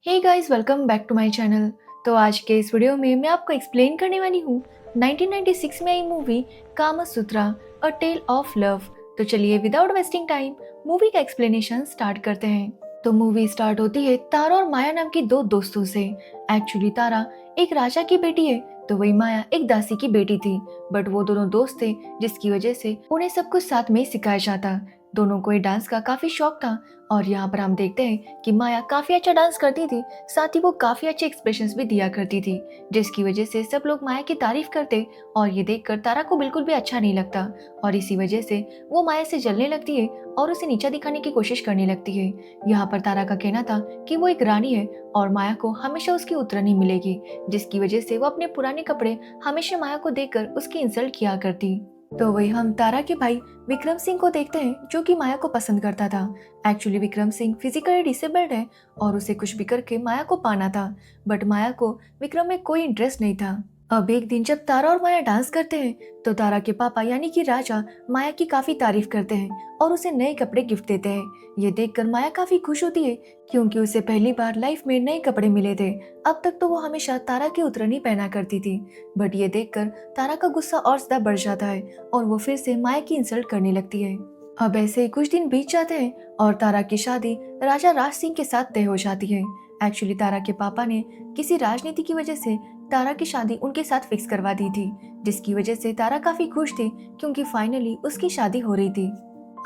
Hey guys, welcome back to my channel. तो आज के इस वीडियो में मैं आपको एक्सप्लेन करने वाली हूँ 1996 में आई movie Kamasutra a tale of love. तो चलिए विदाउट वेस्टिंग टाइम मूवी का एक्सप्लेनेशन स्टार्ट करते हैं। तो मूवी स्टार्ट होती है तारा और माया नाम की दो दोस्तों से। एक्चुअली तारा एक राजा की बेटी है, तो वही माया एक दासी की बेटी थी। बट वो दोनों दोस्त थे, जिसकी वजह से उन्हें सब कुछ साथ में ही सिखाया जाता। दोनों को ही डांस का काफी शौक था और यहाँ पर हम देखते हैं कि माया काफी अच्छा डांस करती थी, साथ ही वो काफी अच्छे एक्सप्रेशंस भी दिया करती थी, जिसकी वजह से सब लोग माया की तारीफ करते। और ये देखकर तारा को बिल्कुल भी अच्छा नहीं लगता और इसी वजह से वो माया से जलने लगती है और उसे नीचा दिखाने की कोशिश करने लगती है। यहाँ पर तारा का कहना था कि वो एक रानी है और माया को हमेशा उसकी उतरनी मिलेगी, जिसकी वजह से वो अपने पुराने कपड़े हमेशा माया को देखकर उसकी इंसल्ट किया करती। तो वही हम तारा के भाई विक्रम सिंह को देखते हैं, जो कि माया को पसंद करता था। Actually Vikram Singh physically disabled है और उसे कुछ भी करके माया को पाना था, बट माया को विक्रम में कोई इंटरेस्ट नहीं था। अब एक दिन जब तारा और माया डांस करते हैं, तो तारा के पापा यानी कि राजा माया की काफी तारीफ करते हैं और उसे नए कपड़े गिफ्ट देते हैं। ये देखकर माया काफी खुश होती है, क्योंकि उसे पहली बार लाइफ में नए कपड़े मिले थे। अब तक तो वो हमेशा तारा की उतरनी पहना करती थी, बट ये देखकर तारा का गुस्सा और ज्यादा बढ़ जाता है और वो फिर से माया की इंसल्ट करने लगती है। अब ऐसे ही कुछ दिन बीत जाते हैं और तारा की शादी राजा राज सिंह के साथ तय हो जाती है। एक्चुअली तारा के पापा ने किसी राजनीति की वजह से तारा की शादी उनके साथ फिक्स करवा दी थी, जिसकी वजह से तारा काफी खुश थी, क्योंकि फाइनली उसकी शादी हो रही थी।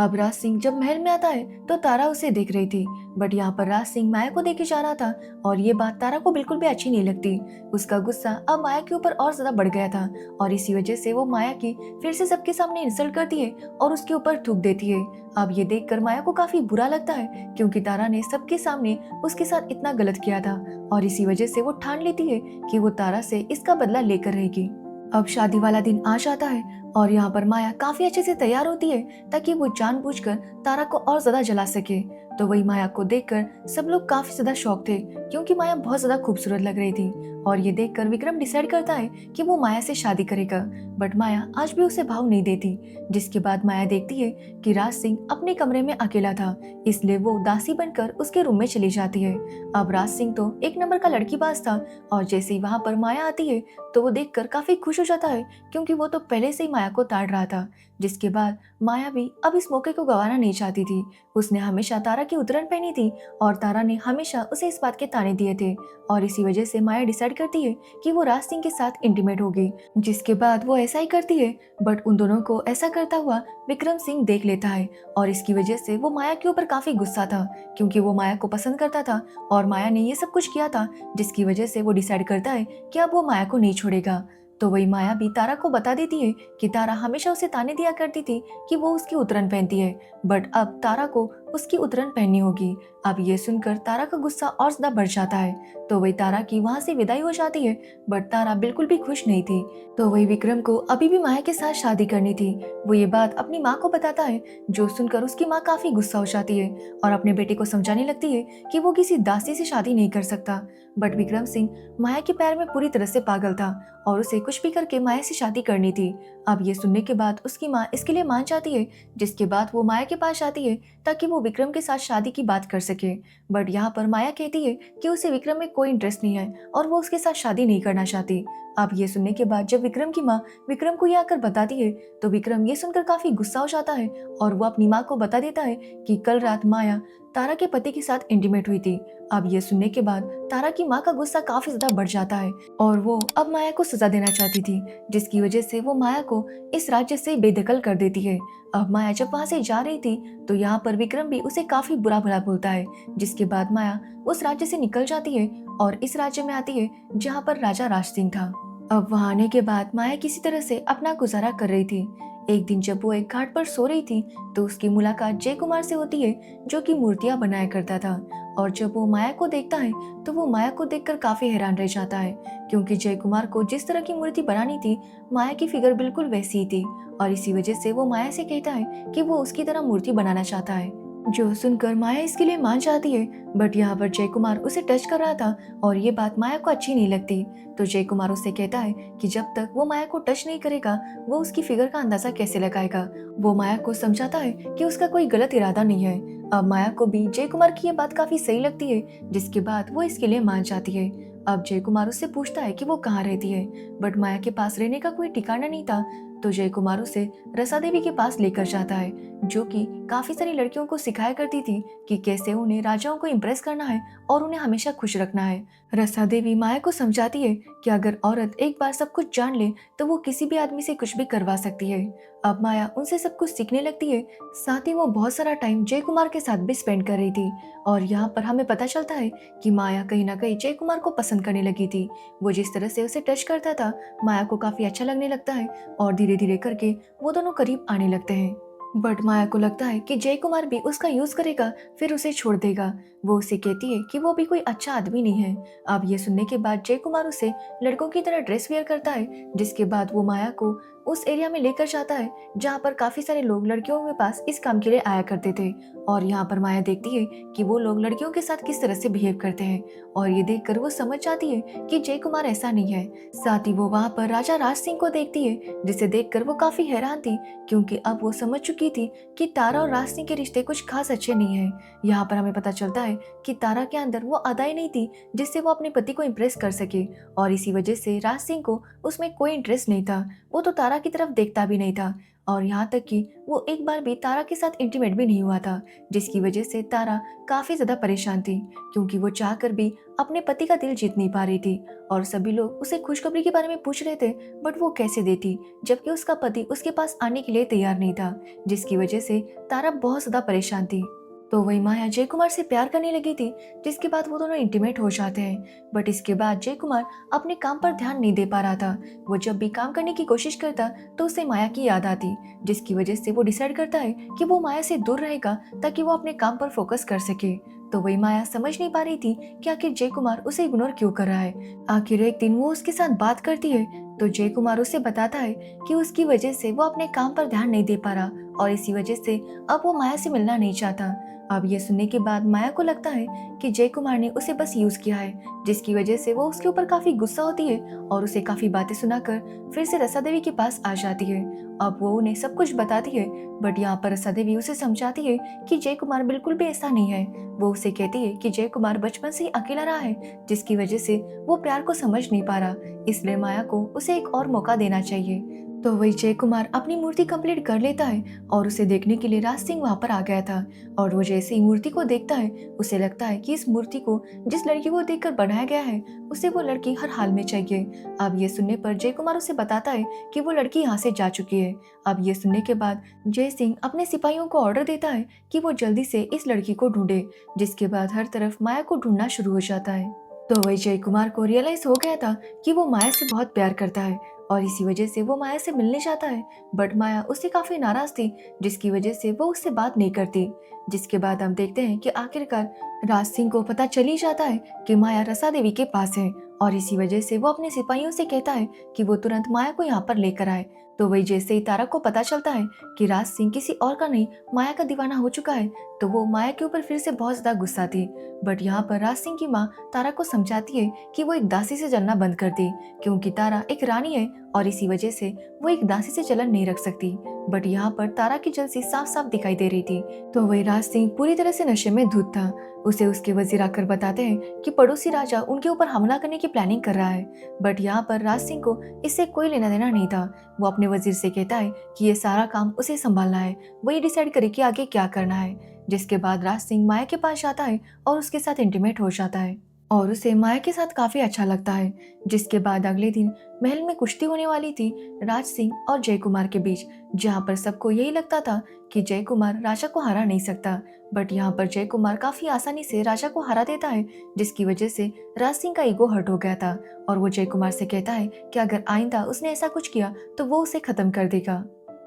अब राज सिंह जब महल में आता है, तो तारा उसे देख रही थी, बट यहाँ पर राज सिंह माया को देखे जा रहा था और ये बात तारा को बिल्कुल भी अच्छी नहीं लगती। उसका गुस्सा अब माया के ऊपर और ज्यादा बढ़ गया था और इसी वजह से वो माया की फिर से सबके सामने इंसल्ट करती है और उसके ऊपर थूक देती है। अब ये देखकर माया को काफी बुरा लगता है, क्योंकि तारा ने सबके सामने उसके साथ इतना गलत किया था और इसी वजह से वो ठान लेती है कि वो तारा से इसका बदला लेकर रहेगी। अब शादी वाला दिन आ जाता है और यहाँ पर माया काफी अच्छे से तैयार होती है, ताकि वो जानबूझकर तारा को और ज्यादा जला सके। तो वही माया को देखकर सब लोग काफी ज्यादा शॉक थे, क्योंकि माया बहुत ज्यादा खूबसूरत लग रही थी। और ये देखकर विक्रम डिसाइड करता है कि वो माया से शादी करेगा, बट माया आज भी उसे भाव नहीं देती। जिसके बाद माया देखती है कि राज सिंह अपने कमरे में अकेला था, इसलिए वो दासी बनकर उसके रूम में चली जाती है। अब राज सिंह तो एक नंबर का लड़कीबाज था और जैसे ही वहां पर माया आती है, तो वो देखकर काफी खुश हो जाता है, क्योंकि वो तो पहले से ही माया को ताड़ रहा था। जिसके बाद माया भी अब इस मौके को गंवाना नहीं चाहती थी। उसने हमेशा तारा की उतरन पहनी थी और तारा ने हमेशा उसे इस बात के ताने दिए थे और इसी वजह से माया डिसाइड करती है कि वो राज सिंह के साथ इंटीमेट होगी। जिसके बाद वो ऐसा ही करती है, बट उन दोनों को ऐसा करता हुआ विक्रम सिंह देख लेता है और इसकी वजह से वो माया के ऊपर काफी गुस्सा था, क्योंकि वो माया को पसंद करता था और माया ने ये सब कुछ किया था, जिसकी वजह से वो डिसाइड करता है कि अब वो माया को नहीं छोड़ेगा। तो वही माया भी तारा को बता देती है कि तारा हमेशा उसे ताने दिया करती थी कि वो उसकी उतरन पहनती है, बट अब तारा को उसकी उतरन पहननी होगी। अब ये सुनकर तारा का गुस्सा और ज्यादा बढ़ जाता है। तो वही तारा की वहां से विदाई हो जाती है, बट तारा बिल्कुल भी खुश नहीं थी। तो वही विक्रम को अभी भी माया के साथ शादी करनी थी। वो ये बात अपनी माँ को बताता है, जो सुनकर उसकी माँ काफी गुस्सा हो जाती है और अपने बेटे को समझाने लगती है कि वो किसी दासी से शादी नहीं कर सकता। बट विक्रम सिंह माया के प्यार में पूरी तरह से पागल था और उसे कुछ भी करके माया से शादी करनी थी। अब ये सुनने के बाद उसकी माँ इसके लिए मान जाती है, जिसके बाद वो माया के पास आती है ताकि वो विक्रम के साथ शादी की बात कर सके। बट यहाँ पर माया कहती है कि उसे विक्रम में कोई इंटरेस्ट नहीं है और वो उसके साथ शादी नहीं करना चाहती। अब ये सुनने के बाद जब विक्रम की माँ विक्रम को ये आकर बताती है, तो विक्रम ये सुनकर काफी गुस्सा हो जाता है और वो अपनी माँ को बता देता है कि कल रात माया तारा के पति के साथ इंटीमेट हुई थी। अब ये सुनने के बाद तारा की माँ का गुस्सा काफी ज्यादा बढ़ जाता है और वो अब माया को सजा देना चाहती थी, जिसकी वजह से वो माया को इस राज्य से बेदखल कर देती है। अब माया जब वहां से जा रही थी, तो यहाँ पर विक्रम भी उसे काफी बुरा भला बोलता है। जिसके बाद माया उस राज्य से निकल जाती है और इस राज्य में आती है जहाँ पर राजा राज सिंह था। अब वहां आने के बाद माया किसी तरह से अपना गुजारा कर रही थी। एक दिन जब वो एक घाट पर सो रही थी, तो उसकी मुलाकात जय कुमार से होती है, जो कि मूर्तियां बनाया करता था। और जब वो माया को देखता है, तो वो माया को देखकर काफी हैरान रह जाता है, क्योंकि जय कुमार को जिस तरह की मूर्ति बनानी थी, माया की फिगर बिल्कुल वैसी ही थी। और इसी वजह से वो माया से कहता है कि वो उसकी तरह मूर्ति बनाना चाहता है। जो सुनकर माया इसके लिए मान जाती है, बट यहाँ पर जय कुमार उसे टच कर रहा था और ये बात माया को अच्छी नहीं लगती। तो जय कुमार उससे कहता है कि जब तक वो माया को टच नहीं करेगा, वो उसकी फिगर का अंदाजा कैसे लगाएगा। वो माया को समझाता है कि उसका कोई गलत इरादा नहीं है। अब माया को भी जय कुमार की ये बात काफी सही लगती है, जिसके बाद वो इसके लिए मान जाती है। अब जय कुमार उससे पूछता है कि वो कहाँ रहती है, बट माया के पास रहने का कोई ठिकाना नहीं था। तो जय कुमार उसे रसा देवी के पास लेकर जाता है, जो कि काफी सारी लड़कियों को सिखाया करती थी कि कैसे उन्हें राजाओं को इम्प्रेस करना है और उन्हें हमेशा खुश रखना है। रसा देवी माया को समझाती है कि अगर औरत एक बार सब कुछ जान ले तो वो किसी भी आदमी से कुछ भी करवा सकती है। अब माया उनसे सब कुछ सीखने लगती है। साथ ही वो बहुत सारा टाइम जय कुमार के साथ भी स्पेंड कर रही थी। और यहाँ पर हमें पता चलता है कि माया कहीं ना कहीं जय कुमार को पसंद करने लगी थी। वो जिस तरह से उसे टच करता था, माया को काफी अच्छा लगने लगता है और धीरे धीरे करके वो दोनों करीब आने लगते हैं। बट माया को लगता है कि जय कुमार भी उसका यूज करेगा, फिर उसे छोड़ देगा। वो उसे कहती है कि वो भी कोई अच्छा आदमी नहीं है। अब ये सुनने के बाद जय कुमार उसे लड़कों की तरह ड्रेस वेयर करता है, जिसके बाद वो माया को उस एरिया में लेकर जाता है जहाँ पर काफी सारे लोग लड़कियों के पास इस काम के लिए आया करते थे। और यहाँ पर माया देखती है कि वो लोग लड़कियों के साथ किस तरह से बिहेव करते हैं, और ये देखकर वो समझ जाती है कि जय कुमार ऐसा नहीं है। साथ ही वो वहाँ पर राजा राज सिंह को देखती है, जिसे देखकर वो काफी हैरान थी, क्योंकि अब वो समझ चुकी थी कि तारा और राज सिंह के रिश्ते कुछ खास अच्छे नहीं है। यहाँ पर हमें पता चलता है कि तारा के अंदर वो अदाई नहीं थी जिससे वो अपने पति को इम्प्रेस कर सके, और इसी वजह से राज सिंह को उसमें कोई इंटरेस्ट नहीं था। वो तो तारा की तरफ देखता भी नहीं था, और यहाँ तक कि वो एक बार भी तारा के साथ इंटीमेट भी नहीं हुआ था, जिसकी वजह से तारा काफी ज्यादा परेशान थी, क्योंकि वो चाहकर भी अपने पति का दिल जीत नहीं पा रही थी। और सभी लोग उसे खुशखबरी के बारे में पूछ रहे थे, बट वो कैसे देती जबकि उसका पति उसके पास आने के लिए तैयार नहीं था, जिसकी वजह से तारा बहुत ज्यादा परेशान थी। तो वही माया जय कुमार से प्यार करने लगी थी, जिसके बाद वो दोनों इंटीमेट हो जाते हैं। बट इसके बाद जय कुमार अपने काम पर ध्यान नहीं दे पा रहा था। वो जब भी काम करने की कोशिश करता तो उसे माया की याद आती, जिसकी वजह से वो डिसाइड करता है कि वो माया से दूर रहेगा ताकि वो अपने काम पर फोकस कर सके। तो वही माया समझ नहीं पा रही थी कि आखिर जय कुमार उसे इग्नोर क्यों कर रहा है। आखिर एक दिन वो उसके साथ बात करती है, तो जय कुमार उसे बताता है कि उसकी वजह से वो अपने काम पर ध्यान नहीं दे पा रहा, और इसी वजह से अब वो माया से मिलना नहीं चाहता। अब ये सुनने के बाद माया को लगता है कि जय कुमार ने उसे बस यूज किया है, जिसकी वजह से वो उसके ऊपर काफी गुस्सा होती है और उसे काफी बातें सुनाकर फिर से रसा देवी के पास आ जाती है। अब वो उन्हें सब कुछ बताती है, बट यहाँ पर रसा देवी उसे समझाती है कि जय कुमार बिल्कुल भी ऐसा नहीं है। वो उसे कहती है कि जय कुमार बचपन से ही अकेला रहा है, जिसकी वजह से वो प्यार को समझ नहीं पा रहा, इसलिए माया को उसे एक और मौका देना चाहिए। तो वही जय कुमार अपनी मूर्ति कंप्लीट कर लेता है, और उसे देखने के लिए राज सिंह वहां पर आ गया था। और वो जैसे ही मूर्ति को देखता है, उसे लगता है कि इस मूर्ति को जिस लड़की को देखकर बनाया गया है, उसे वो लड़की हर हाल में चाहिए। अब ये सुनने पर जय कुमार उसे बताता है कि वो लड़की यहाँ से जा चुकी है। अब ये सुनने के बाद जय सिंह अपने सिपाहियों को ऑर्डर देता है कि वो जल्दी से इस लड़की को ढूंढे, जिसके बाद हर तरफ माया को ढूंढना शुरू हो जाता है। तो वही जय कुमार को रियलाइज हो गया था कि वो माया से बहुत प्यार करता है, और इसी वजह से वो माया से मिलने चाहता है, बट माया उससे काफी नाराज थी, जिसकी वजह से वो उससे बात नहीं करती। जिसके बाद हम देखते हैं कि आखिरकार राज सिंह को पता चल ही जाता है कि माया रसा देवी के पास है, और इसी वजह से वो अपने सिपाहियों से कहता है कि वो तुरंत माया को यहाँ पर लेकर आए। तो वही जैसे ही तारा को पता चलता है कि राज सिंह किसी और का नहीं माया का दीवाना हो चुका है, तो वो माया के ऊपर फिर से बहुत ज्यादा गुस्सा थी। बट यहाँ पर राज सिंह की माँ तारा को समझाती है कि वो एक दासी से जलना बंद कर दे, क्योंकि तारा एक रानी है और इसी वजह से वो एक दासी से जलन नहीं रख सकती। बट यहाँ पर तारा की जलसी साफ साफ दिखाई दे रही थी। तो वही राज सिंह पूरी तरह से नशे में धुत था। उसे उसके वजीर आकर बताते हैं कि पड़ोसी राजा उनके ऊपर हमला करने की प्लानिंग कर रहा है। बट यहाँ पर राज सिंह को इससे कोई लेना देना नहीं था। वो अपने वजीर से कहता है कि ये सारा काम उसे संभालना है, वही डिसाइड करे कि आगे क्या करना है। जिसके बाद राज सिंह माया के पास जाता है और उसके साथ इंटीमेट हो जाता है, और उसे माया के साथ काफी अच्छा लगता है। जिसके बाद अगले दिन महल में कुश्ती होने वाली थी राज सिंह और जय कुमार के बीच, जहाँ पर सबको यही लगता था कि जय कुमार राजा को हरा नहीं सकता। बट यहाँ पर जय कुमार काफी आसानी से राजा को हरा देता है, जिसकी वजह से राज सिंह का ईगो हर्ट हो गया था, और वो जय कुमार से कहता है कि अगर आइंदा उसने ऐसा कुछ किया तो वो उसे खत्म कर देगा।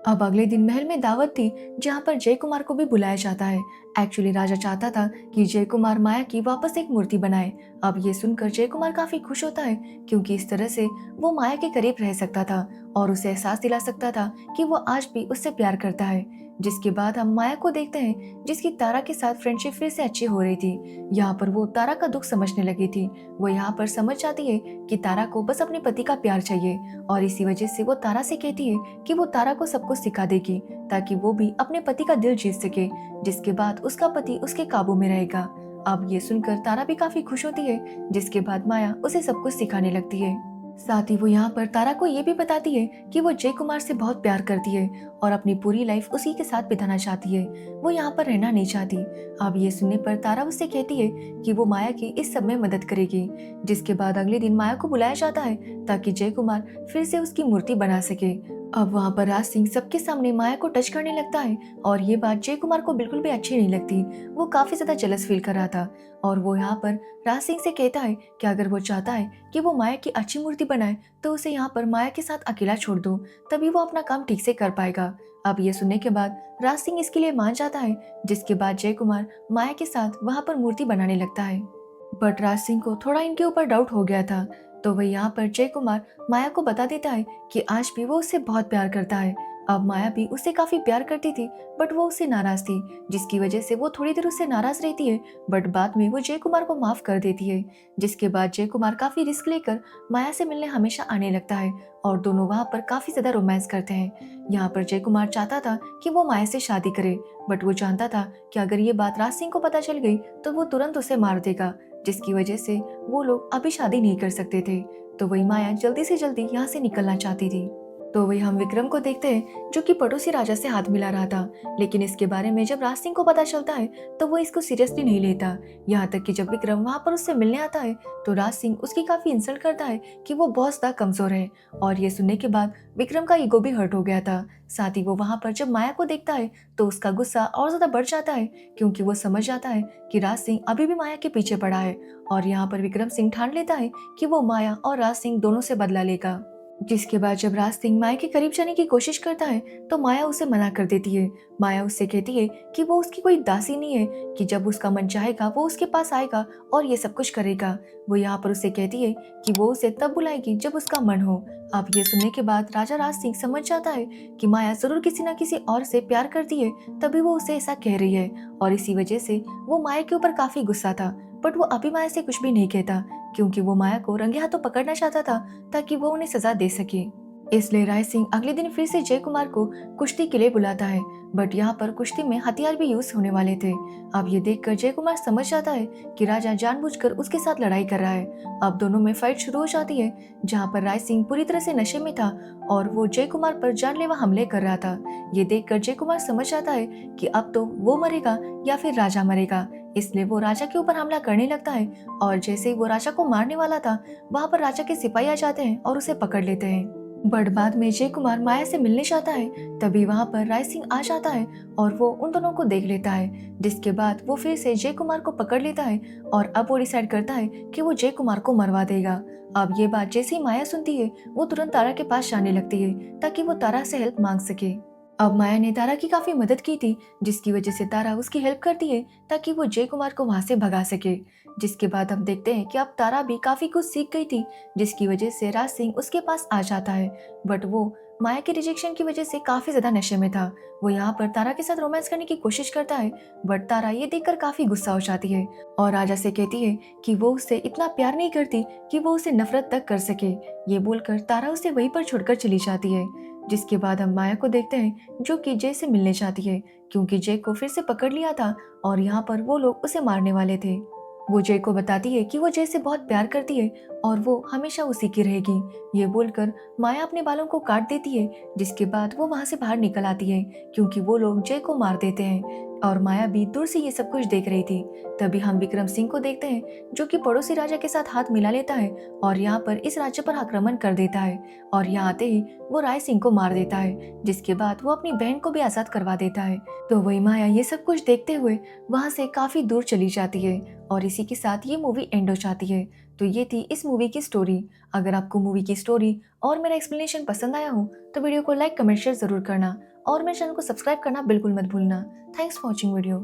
अब अगले दिन महल में दावत थी, जहाँ पर जय कुमार को भी बुलाया जाता है। एक्चुअली राजा चाहता था कि जय कुमार माया की वापस एक मूर्ति बनाए। अब ये सुनकर जय कुमार काफी खुश होता है, क्योंकि इस तरह से वो माया के करीब रह सकता था और उसे एहसास दिला सकता था कि वो आज भी उससे प्यार करता है। जिसके बाद हम माया को देखते हैं जिसकी तारा के साथ फ्रेंडशिप फिर से अच्छी हो रही थी। यहाँ पर वो तारा का दुख समझने लगी थी। वो यहाँ पर समझ जाती है कि तारा को बस अपने पति का प्यार चाहिए और इसी वजह से वो तारा से कहती है कि वो तारा को सब कुछ सिखा देगी ताकि वो भी अपने पति का दिल जीत सके, जिसके बाद उसका पति उसके काबू में रहेगा। अब ये सुनकर तारा भी काफी खुश होती है, जिसके बाद माया उसे सब कुछ सिखाने लगती है। साथ ही वो यहाँ पर तारा को ये भी बताती है कि वो जय कुमार से बहुत प्यार करती है और अपनी पूरी लाइफ उसी के साथ बिताना चाहती है। वो यहाँ पर रहना नहीं चाहती। अब ये सुनने पर तारा उससे कहती है कि वो माया की इस सब में मदद करेगी, जिसके बाद अगले दिन माया को बुलाया जाता है ताकि जय कुमार फिर से उसकी मूर्ति बना सके। अब वहाँ पर राज सिंह सबके सामने माया को टच करने लगता है और ये बात जय कुमार को बिल्कुल भी अच्छी नहीं लगती। वो काफी ज्यादा जेलस फील कर रहा था और वो यहाँ पर राज सिंह से कहता है कि अगर वो चाहता है कि वो माया की अच्छी मूर्ति बनाए तो उसे यहाँ पर माया के साथ अकेला छोड़ दो, तभी वो अपना काम ठीक से कर पाएगा। अब ये सुनने के बाद राज सिंह इसके लिए मान जाता है, जिसके बाद जय कुमार माया के साथ वहाँ पर मूर्ति बनाने लगता है। बट राज सिंह को थोड़ा इनके ऊपर डाउट हो गया था, तो वह यहाँ पर जय कुमार माया को बता देता है कि आज भी वो उससे बहुत प्यार करता है। अब माया भी उससे काफी प्यार करती थी, बट वो उससे नाराज थी, जिसकी वजह से वो थोड़ी देर उससे नाराज रहती है, बट बाद में वो जय कुमार को माफ कर देती है। जिसके बाद जय कुमार काफी रिस्क लेकर माया से मिलने हमेशा आने लगता है और दोनों वहाँ पर काफी ज्यादा रोमांस करते हैं। यहाँ पर जय कुमार चाहता था कि वो माया से शादी करे, बट वो जानता था कि अगर ये बात राज सिंह को पता चल गई तो वो तुरंत उसे मार देगा, जिसकी वजह से वो लोग अभी शादी नहीं कर सकते थे। तो वही माया जल्दी से जल्दी यहाँ से निकलना चाहती थी। तो वही हम विक्रम को देखते हैं जो कि पड़ोसी राजा से हाथ मिला रहा था, लेकिन इसके बारे में जब राज सिंह को पता चलता है तो वो इसको सीरियसली नहीं लेता। यहाँ तक कि जब विक्रम वहाँ पर उससे मिलने आता है तो राज सिंह उसकी काफी इंसल्ट करता है कि वो बहुत ज्यादा कमजोर है, और ये सुनने के बाद विक्रम का ईगो भी हर्ट हो गया था। साथ ही वो वहाँ पर जब माया को देखता है तो उसका गुस्सा और ज्यादा बढ़ जाता है, क्योंकि वो समझ जाता है कि राज सिंह अभी भी माया के पीछे पड़ा है। और यहाँ पर विक्रम सिंह ठान लेता है कि वो माया और राज सिंह दोनों से बदला लेगा। जिसके बाद जब राज सिंह माया के करीब जाने की कोशिश करता है तो माया उसे मना कर देती है। माया उससे कहती है कि वो उसकी कोई दासी नहीं है, कि जब उसका मन चाहेगा वो उसके पास आएगा और ये सब कुछ करेगा। वो यहाँ पर उससे कहती है कि वो उसे तब बुलाएगी जब उसका मन हो। अब ये सुनने के बाद राजा राज सिंह समझ जाता है कि माया जरूर किसी न किसी और से प्यार करती है, तभी वो उसे ऐसा कह रही है, और इसी वजह से वो माया के ऊपर काफी गुस्सा था। बट वो अभी माया से कुछ भी नहीं कहता, क्योंकि वो माया को रंगे हाथों पकड़ना चाहता था ताकि वो उन्हें सजा दे सके। इसलिए राय सिंह अगले दिन फिर से जय कुमार को कुश्ती के लिए बुलाता है, बट यहाँ पर कुश्ती में हथियार भी यूज होने वाले थे। अब ये देखकर जय कुमार समझ जाता है कि राजा जानबूझकर उसके साथ लड़ाई कर रहा है। अब दोनों में फाइट शुरू हो जाती है, जहाँ पर राय सिंह पूरी तरह से नशे में था और वो जय कुमार पर जानलेवा हमले कर रहा था। ये देखकर जय कुमार समझ जाता है कि अब तो वो मरेगा या फिर राजा मरेगा, इसलिए वो राजा के ऊपर हमला करने लगता है। और जैसे ही वो राजा को मारने वाला था, वहाँ पर राजा के सिपाही आ जाते हैं और उसे पकड़ लेते हैं। बट बाद में जय कुमार माया से मिलने जाता है, तभी वहाँ पर राय सिंह आ जाता है और वो उन दोनों को देख लेता है। जिसके बाद वो फिर से जय कुमार को पकड़ लेता है और अब वो डिसाइड करता है कि वो जय कुमार को मरवा देगा। अब ये बात जैसे ही माया सुनती है वो तुरंत तारा के पास जाने लगती है ताकि वो तारा से हेल्प मांग सके। अब माया ने तारा की काफी मदद की थी, जिसकी वजह से तारा उसकी हेल्प करती है ताकि वो जय कुमार को वहां से भगा सके। जिसके बाद हम देखते हैं कि अब तारा भी काफी कुछ सीख गई थी, जिसकी वजह से राज सिंह उसके पास आ जाता है। बट वो माया के रिजेक्शन की वजह से काफी ज्यादा नशे में था। वो यहाँ पर तारा के साथ रोमांस करने की कोशिश करता है, बट तारा ये देखकर काफी गुस्सा हो जाती है और राजा से कहती है कि वो उससे इतना प्यार नहीं करती कि वो उसे नफरत तक कर सके। ये बोलकर तारा उसे वहीं पर छोड़कर चली जाती है। जिसके बाद हम माया को देखते हैं जो कि जय से मिलने चाहती है, क्योंकि जय को फिर से पकड़ लिया था और यहाँ पर वो लोग उसे मारने वाले थे। वो जय को बताती है कि वो जय से बहुत प्यार करती है और वो हमेशा उसी की रहेगी। ये बोलकर माया अपने बालों को काट देती है, जिसके बाद वो वहां से बाहर निकल आती है, क्योंकि वो लोग जय को मार देते हैं। और माया भी दूर से ये सब कुछ देख रही थी। तभी हम विक्रम सिंह को देखते हैं जो कि पड़ोसी राजा के साथ हाथ मिला लेता है और यहाँ पर इस राज्य पर आक्रमण कर देता है, और यहाँ आते ही वो राय सिंह को मार देता है। जिसके बाद वो अपनी बहन को भी आजाद करवा देता है। तो वही माया ये सब कुछ देखते हुए वहां से काफी दूर चली जाती है और इसी के साथ ये मूवी एंड हो जाती है। तो ये थी इस मूवी की स्टोरी। अगर आपको मूवी की स्टोरी और मेरा एक्सप्लेनेशन पसंद आया हो तो वीडियो को लाइक कमेंट शेयर जरूर करना और मेरे चैनल को सब्सक्राइब करना बिल्कुल मत भूलना। Thanks for watching video.